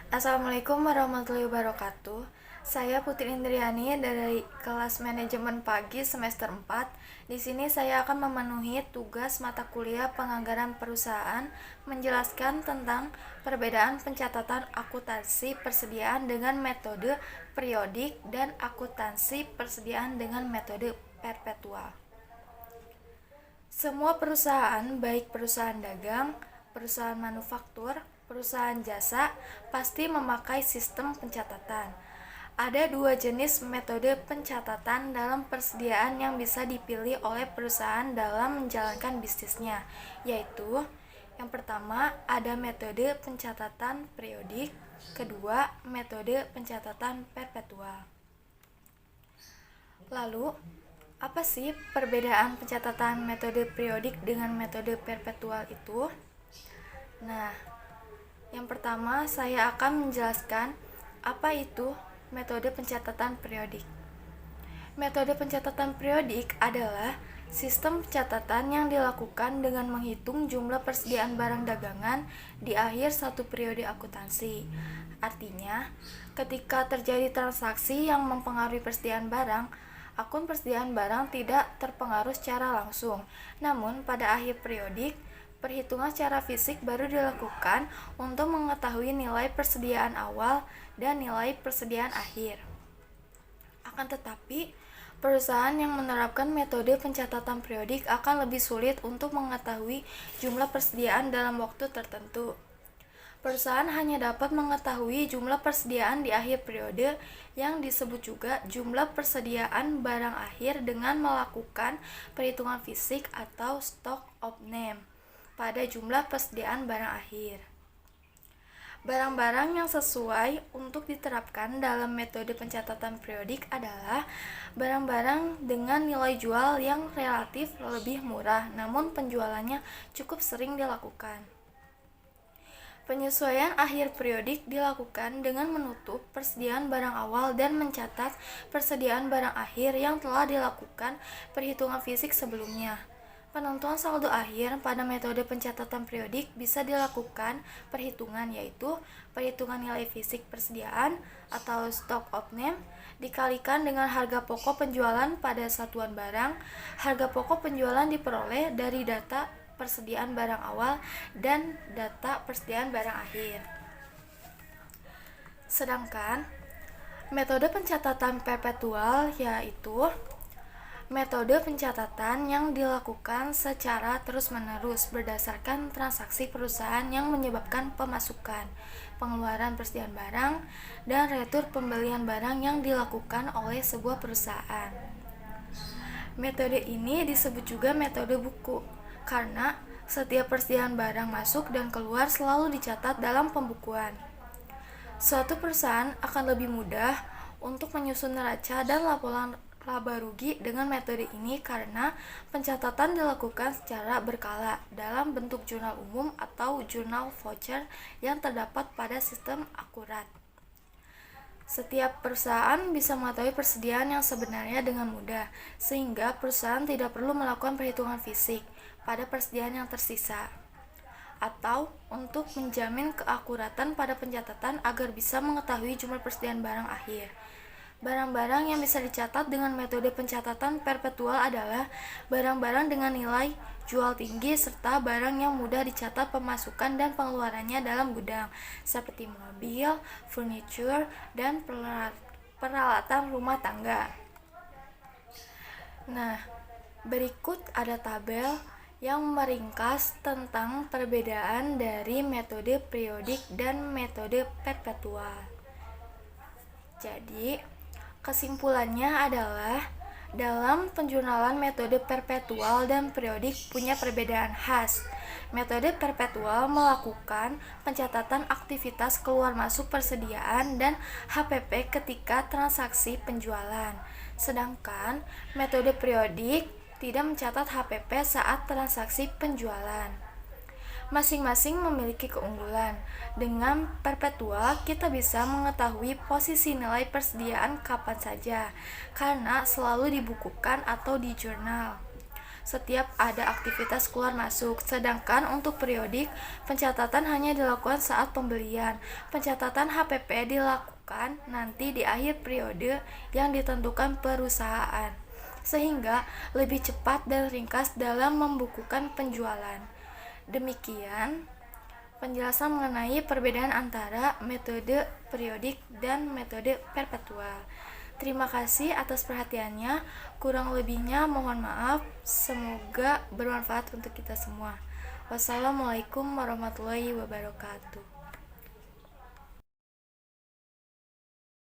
Assalamualaikum warahmatullahi wabarakatuh. Saya Putri Indriani dari kelas Manajemen Pagi semester 4. Di sini saya akan memenuhi tugas mata kuliah Penganggaran Perusahaan menjelaskan tentang perbedaan pencatatan akuntansi persediaan dengan metode periodik dan akuntansi persediaan dengan metode perpetual. Semua perusahaan, baik perusahaan dagang, perusahaan manufaktur, perusahaan jasa, pasti memakai sistem pencatatan. Ada dua jenis metode pencatatan dalam persediaan yang bisa dipilih oleh perusahaan dalam menjalankan bisnisnya, yaitu yang pertama ada metode pencatatan periodik, kedua metode pencatatan perpetual. Lalu, apa sih perbedaan pencatatan metode periodik dengan metode perpetual itu? Nah, yang pertama saya akan menjelaskan apa itu metode pencatatan periodik. Metode pencatatan periodik adalah sistem pencatatan yang dilakukan dengan menghitung jumlah persediaan barang dagangan di akhir satu periode akuntansi. Artinya, ketika terjadi transaksi yang mempengaruhi persediaan barang, akun persediaan barang tidak terpengaruh secara langsung. Namun, pada akhir periodik, perhitungan secara fisik baru dilakukan untuk mengetahui nilai persediaan awal dan nilai persediaan akhir. Akan tetapi, perusahaan yang menerapkan metode pencatatan periodik akan lebih sulit untuk mengetahui jumlah persediaan dalam waktu tertentu. Perusahaan hanya dapat mengetahui jumlah persediaan di akhir periode yang disebut juga jumlah persediaan barang akhir dengan melakukan perhitungan fisik atau stock of name pada jumlah persediaan barang akhir. Barang-barang yang sesuai untuk diterapkan dalam metode pencatatan periodik adalah barang-barang dengan nilai jual yang relatif lebih murah, namun penjualannya cukup sering dilakukan. Penyesuaian akhir periodik dilakukan dengan menutup persediaan barang awal dan mencatat persediaan barang akhir yang telah dilakukan perhitungan fisik sebelumnya. Penentuan saldo akhir pada metode pencatatan periodik bisa dilakukan perhitungan, yaitu perhitungan nilai fisik persediaan atau stock of name dikalikan dengan harga pokok penjualan pada satuan barang. Harga pokok penjualan diperoleh dari data persediaan barang awal dan data persediaan barang akhir. Sedangkan metode pencatatan perpetual yaitu metode pencatatan yang dilakukan secara terus-menerus berdasarkan transaksi perusahaan yang menyebabkan pemasukan, pengeluaran persediaan barang, dan retur pembelian barang yang dilakukan oleh sebuah perusahaan. Metode ini disebut juga metode buku, karena setiap persediaan barang masuk dan keluar selalu dicatat dalam pembukuan. Suatu perusahaan akan lebih mudah untuk menyusun neraca dan laporan laba rugi dengan metode ini karena pencatatan dilakukan secara berkala dalam bentuk jurnal umum atau jurnal voucher yang terdapat pada sistem akurat. Setiap perusahaan bisa mengetahui persediaan yang sebenarnya dengan mudah, sehingga perusahaan tidak perlu melakukan perhitungan fisik pada persediaan yang tersisa, atau untuk menjamin keakuratan pada pencatatan agar bisa mengetahui jumlah persediaan barang akhir. Barang-barang yang bisa dicatat dengan metode pencatatan perpetual adalah barang-barang dengan nilai jual tinggi serta barang yang mudah dicatat pemasukan dan pengeluarannya dalam gudang, seperti mobil, furniture, dan peralatan rumah tangga. Nah, berikut ada tabel yang meringkas tentang perbedaan dari metode periodik dan metode perpetual. Jadi, kesimpulannya adalah dalam penjurnalan metode perpetual dan periodik punya perbedaan khas. Metode perpetual melakukan pencatatan aktivitas keluar masuk persediaan dan HPP ketika transaksi penjualan. Sedangkan metode periodik tidak mencatat HPP saat transaksi penjualan. Masing-masing memiliki keunggulan. Dengan perpetual, kita bisa mengetahui posisi nilai persediaan kapan saja, karena selalu dibukukan atau di jurnal. setiap ada aktivitas keluar masuk. Sedangkan untuk periodik, pencatatan hanya dilakukan saat pembelian. Pencatatan HPP dilakukan nanti di akhir periode yang ditentukan perusahaan, sehingga lebih cepat dan ringkas dalam membukukan penjualan. Demikian penjelasan mengenai perbedaan antara metode periodik dan metode perpetual. Terima kasih atas perhatiannya. Kurang lebihnya mohon maaf. Semoga bermanfaat untuk kita semua. Wassalamualaikum warahmatullahi wabarakatuh.